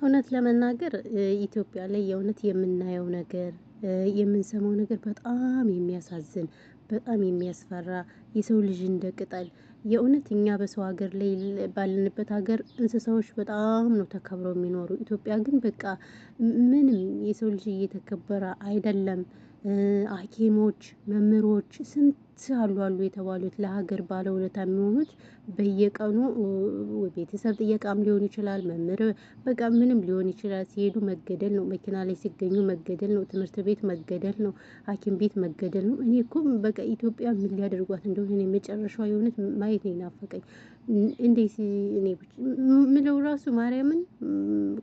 እውነት ለመናገር ኢትዮጵያ ላይ የእውነት የምናየው ነገር የምንሰማው ነገር በጣም የሚያሳዝን በጣም የሚያስፈራ የሰው ልጅ እንደ ቅጠል የእውነት እኛ በሰው ሀገር ላይ ባለንበት ሀገር እንስሳዎች በጣም ነው ተከብረው የሚኖሩ። ኢትዮጵያ ግን በቃ ምንም የሰው ልጅ እየተከበረ አይደለም። ሐኪሞች መምህሮች ስንት አሉ የተባሉት ለሀገር ባለውለታ የሚሆኑት በየቀኑ ቤተሰብ ጥየቃም ሊሆን ይችላል። መምህር በቃ ምንም ሊሆን ይችላል። ሲሄዱ መገደል ነው፣ መኪና ላይ ሲገኙ መገደል ነው፣ ትምህርት ቤት መገደል ነው፣ ሐኪም ቤት መገደል ነው። እኔ እኮ በቃ ኢትዮጵያ ምን ሊያደርጓት እንደሆነ እኔ መጨረሻው የሆነት ማየት ነው የናፈቀኝ። እንዴት እኔ ምለው ራሱ ማርያምን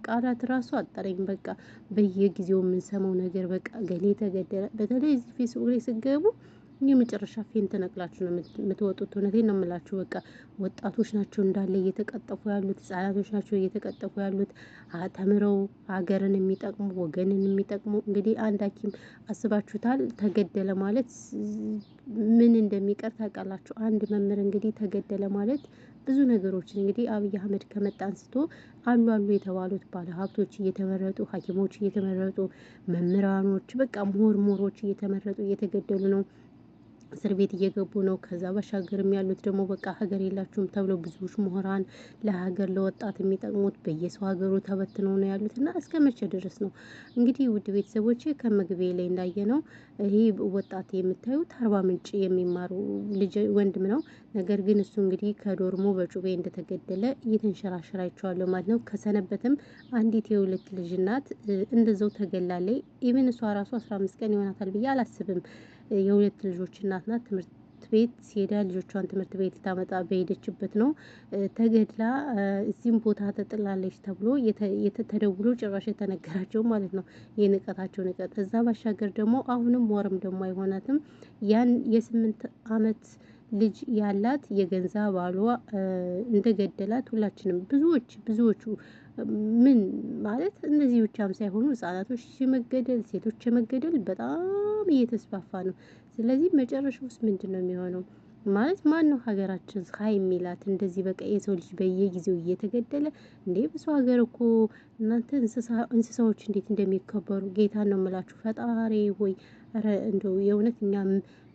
ቃላት ራሱ አጠረኝ። በቃ በየጊዜው የምንሰማው ነገር በቃ ገሌ ተገደለ። በተለይ እዚህ ፌስቡክ ላይ ስትገቡ የመጨረሻ ፌንት ነቅላችሁ ነው የምትወጡት። እውነቴን ነው የምላችሁ። በቃ ወጣቶች ናቸው እንዳለ እየተቀጠፉ ያሉት፣ ህጻናቶች ናቸው እየተቀጠፉ ያሉት። ተምረው ሀገርን የሚጠቅሙ ወገንን የሚጠቅሙ እንግዲህ አንድ ሐኪም አስባችሁታል ተገደለ ማለት ምን እንደሚቀር ታውቃላችሁ? አንድ መምህር እንግዲህ ተገደለ ማለት ብዙ ነገሮችን እንግዲህ አብይ አህመድ ከመጣ አንስቶ አሉ የተባሉት ባለሀብቶች እየተመረጡ፣ ሐኪሞች እየተመረጡ፣ መምህራኖች በቃ ምሁሮች እየተመረጡ እየተገደሉ ነው። እስር ቤት እየገቡ ነው። ከዛ ባሻገርም ያሉት ደግሞ በቃ ሀገር የላችሁም ተብለው ብዙዎች ምሁራን ለሀገር ለወጣት የሚጠቅሙት በየሰው ሀገሩ ተበትነው ነው ያሉት። እና እስከ መቼ ድረስ ነው እንግዲህ ውድ ቤተሰቦቼ ከመግቢያ ላይ እንዳየነው ይሄ ወጣት የምታዩት አርባ ምንጭ የሚማሩ ልጅ ወንድም ነው። ነገር ግን እሱ እንግዲህ ከዶርሞ በጩቤ እንደተገደለ እየተንሸራሸረ አይቼዋለሁ ማለት ነው። ከሰነበትም አንዲት የሁለት ልጅ እናት እንደዛው ተገላለች። ኢቭን እሷ ራሱ 15 ቀን ይሆናታል ብዬ አላስብም። የሁለት ልጆች እናት ናት። ትምህርት ቤት ሲሄዳ ልጆቿን ትምህርት ቤት ልታመጣ በሄደችበት ነው ተገድላ እዚህም ቦታ ተጥላለች ተብሎ ተደውሎ ጭራሽ የተነገራቸው ማለት ነው። የንቀታቸው ንቀት። እዛ ባሻገር ደግሞ አሁንም ወርም ደግሞ አይሆናትም ያን የ8 አመት ልጅ ያላት የገንዛ ባሏ እንደገደላት ሁላችንም ብዙዎቹ ምን ማለት እነዚህ ብቻም ሳይሆኑ ህጻናቶች መገደል፣ ሴቶች መገደል በጣም እየተስፋፋ ነው። ስለዚህ መጨረሻውስ ምንድነው የሚሆነው? ማለት ማነው ሀገራችን ፀሐይ የሚላት እንደዚህ በቃ የሰው ልጅ በየጊዜው እየተገደለ እንዴ? በሰው ሀገር እኮ እናንተ እንስሳዎች እንዴት እንደሚከበሩ ጌታን ነው የምላችሁ። ፈጣሪ ሆይ ኧረ እንደው የእውነት እኛ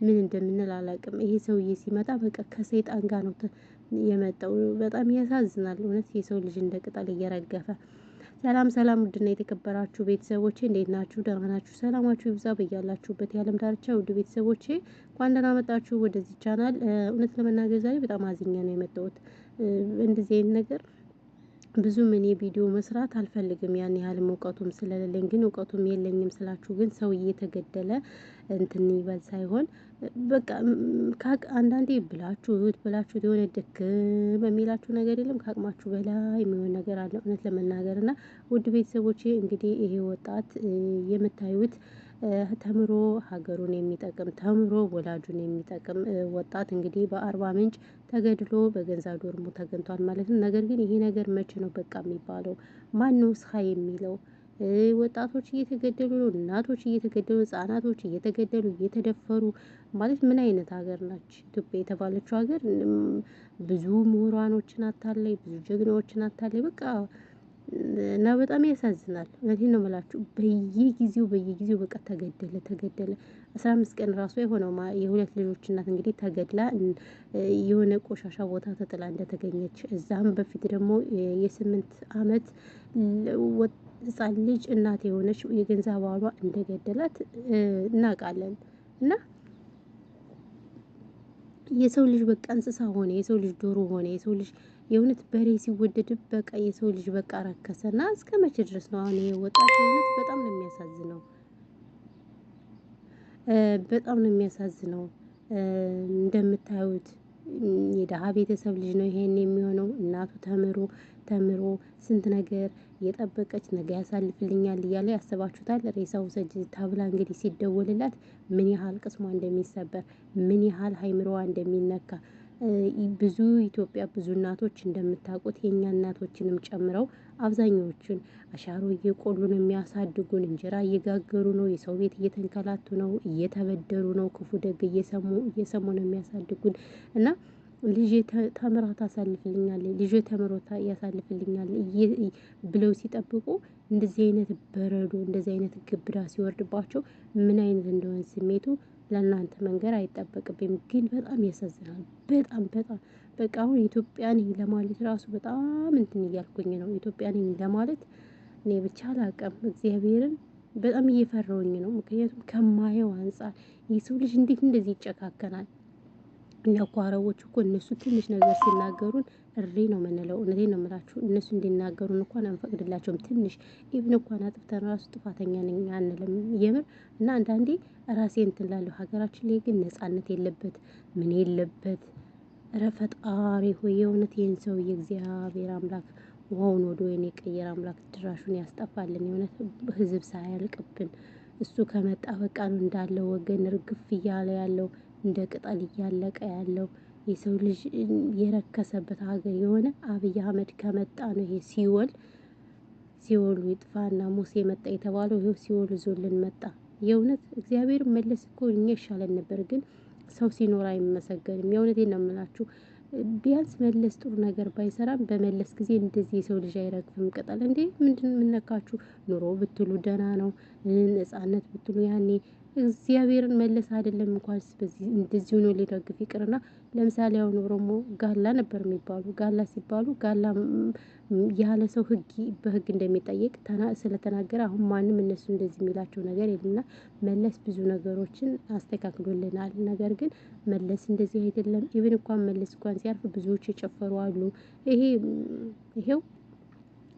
ምን እንደምንል አላውቅም። ይሄ ሰውዬ ሲመጣ በቃ ከሰይጣን ጋር ነው የመጣው። በጣም ያሳዝናል እውነት የሰው ልጅ እንደ ቅጠል እየረገፈ። ሰላም ሰላም፣ ውድና የተከበራችሁ ቤተሰቦቼ እንዴት ናችሁ? ደህና ናችሁ? ሰላማችሁ ይብዛ በያላችሁበት የዓለም ዳርቻ። ውድ ቤተሰቦቼ እንኳን ደህና መጣችሁ ወደዚህ ቻናል። እውነት ለመናገር ዛሬ በጣም አዝኛ ነው የመጣሁት። እንደዚህ አይነት ነገር ብዙም እኔ ቪዲዮ መስራት አልፈልግም፣ ያን ያህል እውቀቱም ስለሌለኝ። ግን እውቀቱም የለኝም ስላችሁ ግን ሰው እየተገደለ እንትን ይበል ሳይሆን በቃ አንዳንዴ ብላችሁት የሆነ ድክም በሚላችሁ ነገር የለም ከአቅማችሁ በላይ የሚሆን ነገር አለ እውነት ለመናገር። እና ውድ ቤተሰቦቼ እንግዲህ ይሄ ወጣት የምታዩት ተምሮ ሀገሩን የሚጠቅም ተምሮ ወላጁን የሚጠቅም ወጣት እንግዲህ በአርባ ምንጭ ተገድሎ በገንዛ ዶርሙ ተገኝቷል ማለት ነው። ነገር ግን ይሄ ነገር መቼ ነው በቃ የሚባለው? ማነው ፀሐይ የሚለው? ወጣቶች እየተገደሉ ነው፣ እናቶች እየተገደሉ፣ ህጻናቶች እየተገደሉ እየተደፈሩ ማለት ምን አይነት ሀገር ናች ኢትዮጵያ የተባለችው ሀገር? ብዙ ምሁራኖችን አታለይ፣ ብዙ ጀግናዎችን አታለይ። በቃ እና በጣም ያሳዝናል። እውነቴን ነው የምላችሁ። በየጊዜው በቃ ተገደለ 15 ቀን ራሱ የሆነው የሁለት ልጆች እናት እንግዲህ ተገድላ የሆነ ቆሻሻ ቦታ ተጥላ እንደተገኘች፣ እዛም በፊት ደግሞ የ8 አመት ህፃን ልጅ እናት የሆነች የገንዛ ባሏ እንደገደላት እናውቃለን። እና የሰው ልጅ በቃ እንስሳ ሆነ፣ የሰው ልጅ ዶሮ ሆነ፣ የሰው ልጅ የእውነት በሬ ሲወደድ በቃ የሰው ልጅ በቃ ረከሰና እስከ መቼ ድረስ ነው አሁን ይሄ ወጣት? የእውነት በጣም ነው የሚያሳዝነው። በጣም ነው የሚያሳዝነው። እንደምታዩት የደሃ ቤተሰብ ልጅ ነው ይሄን የሚሆነው። እናቱ ተምሮ ስንት ነገር የጠበቀች ነገ ያሳልፍልኛል እያለ ያስባችሁታል። ሬሳው ሰጅ ተብላ እንግዲህ ሲደወልላት ምን ያህል ቅስሟ እንደሚሰበር ምን ያህል ሀይምሮዋ እንደሚነካ ብዙ ኢትዮጵያ ብዙ እናቶች እንደምታውቁት የኛ እናቶችንም ጨምረው አብዛኛዎቹን አሻሮ እየቆሉ ነው የሚያሳድጉን። እንጀራ እየጋገሩ ነው፣ የሰው ቤት እየተንከላቱ ነው፣ እየተበደሩ ነው፣ ክፉ ደግ እየሰሙ ነው የሚያሳድጉን። እና ልጄ ተምራ ታሳልፍልኛለች፣ ልጄ ተምሮ ያሳልፍልኛል ብለው ሲጠብቁ እንደዚህ አይነት በረዶ እንደዚህ አይነት ግብዳ ሲወርድባቸው ምን አይነት እንደሆነ ስሜቱ ለእናንተ መንገር አይጠበቅብኝም። ግን በጣም ያሳዝናል። በጣም በቃ አሁን ኢትዮጵያ ነኝ ለማለት ራሱ በጣም እንትን እያልኩኝ ነው። ኢትዮጵያ ነኝ ለማለት እኔ ብቻ አላውቅም። እግዚአብሔርን በጣም እየፈራሁኝ ነው። ምክንያቱም ከማየው አንጻር የሰው ልጅ እንዴት እንደዚህ ይጨካከናል? እኛ እኮ አረቦች እኮ እነሱ ትንሽ ነገር ሲናገሩን እሪ ነው የምንለው። እውነቴን ነው የምላችሁ። እነሱ እንዲናገሩን እንኳን አንፈቅድላቸውም። ትንሽ ኢቭን እንኳን አጥፍተን ራሱ ጥፋተኛ ነኝ አንልም። የምር እና አንዳንዴ ራሴ እንትን ላለሁ። ሀገራችን ላይ ግን ነጻነት የለበት ምን የለበት። ኧረ ፈጣሪ ሆይ የእውነት ይህን ሰውዬ እግዚአብሔር አምላክ ውሃውን ወደ ወይን የቀየረ አምላክ ድራሹን ያስጠፋልን። የእውነት ህዝብ ሳያልቅብን እሱ ከመጣ በቃ ነው እንዳለ ወገን ርግፍ እያለ ያለው እንደ ቅጠል እያለቀ ያለው የሰው ልጅ የረከሰበት ሀገር የሆነ አብይ አህመድ ከመጣ ነው ይሄ ሲወሉ ይጥፋና ሙሴ መጣ የተባለው ይኸው ሲወሉ ዞልን መጣ። የእውነት እግዚአብሔር መለስ እኮ እኛ ይሻለን ነበር፣ ግን ሰው ሲኖር አይመሰገንም። የእውነቴን ነው የምላችሁ። ቢያንስ መለስ ጥሩ ነገር ባይሰራም በመለስ ጊዜ እንደዚህ የሰው ልጅ አይረግፍም ቅጠል እንዴ! ምንድን የምነካችሁ? ኑሮ ብትሉ ደህና ነው፣ ነጻነት ብትሉ ያኔ እግዚአብሔርን መለስ አይደለም እንኳንስ በዚህ እንደዚህ ሆኖ ሊረግፍ ይቅርና ለምሳሌ አሁን ኦሮሞ ጋላ ነበር የሚባሉ። ጋላ ሲባሉ ጋላ ያለ ሰው በህግ እንደሚጠየቅ ስለተናገረ አሁን ማንም እነሱ እንደዚህ የሚላቸው ነገር የለምና መለስ ብዙ ነገሮችን አስተካክሎልናል። ነገር ግን መለስ እንደዚህ አይደለም። ኢቭን እንኳን መለስ እንኳን ሲያርፍ ብዙዎች የጨፈሩ አሉ። ይሄው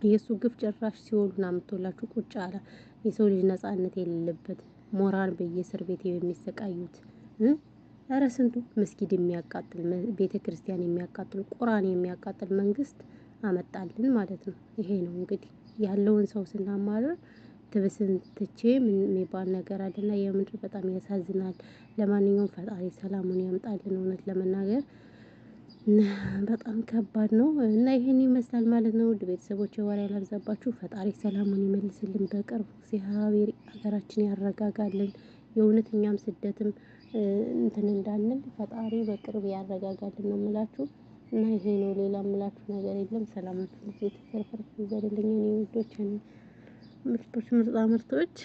የእሱ ግፍ ጭራሽ ሲወሉና አምጥቶላችሁ ቁጭ አለ። የሰው ልጅ ነጻነት የሌለበት ሞራል በየእስር ቤት የሚሰቃዩት ኧረ ስንቱ መስጊድ የሚያቃጥል ቤተ ክርስቲያን የሚያቃጥል ቁርአን የሚያቃጥል መንግስት አመጣልን ማለት ነው። ይሄ ነው እንግዲህ ያለውን ሰው ስናማርር ትብስን ትቼ ምን የሚባል ነገር አለና የምድር በጣም ያሳዝናል። ለማንኛውም ፈጣሪ ሰላሙን ያምጣልን። እውነት ለመናገር በጣም ከባድ ነው እና ይሄን ይመስላል ማለት ነው። ውድ ቤተሰቦች ወሬ ያላብዛባችሁ። ፈጣሪ ሰላሙን ይመልስልን በቅርቡ። እግዚአብሔር ሀገራችን ያረጋጋልን። የእውነተኛም ስደትም እንትን እንዳንል ፈጣሪ በቅርብ ያረጋጋልን ነው የምላችሁ። እና ይሄ ነው፣ ሌላ የምላችሁ ነገር የለም። ሰላማችሁ ልጅ የተፈርፈር ይዘልልኝ። እኔ ውዶች ምርጦች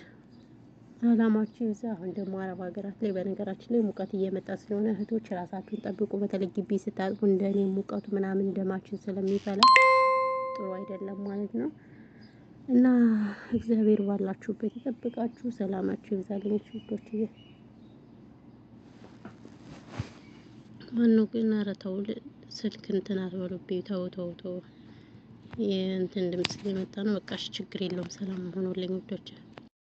ሰላማችሁ ይዛ። አሁን ደግሞ አረብ ሀገራት ላይ በነገራችን ላይ ሙቀት እየመጣ ስለሆነ እህቶች ራሳችሁን ጠብቁ። በተለይ ግቢ ስታጥቡ እንደኔ ሙቀቱ ምናምን ደማችን ስለሚፈላ ጥሩ አይደለም ማለት ነው። እና እግዚአብሔር ባላችሁበት ይጠብቃችሁ። ሰላማችሁ ይብዛልኝ ውዶች። ማነው ግን ኧረ ተው ስልክ እንትን አትበሉብኝ። ተው የእንትን ድምጽ ሊመጣ ነው። በቃ እሺ ችግር የለውም። ሰላም ሆኖልኝ ውዶች።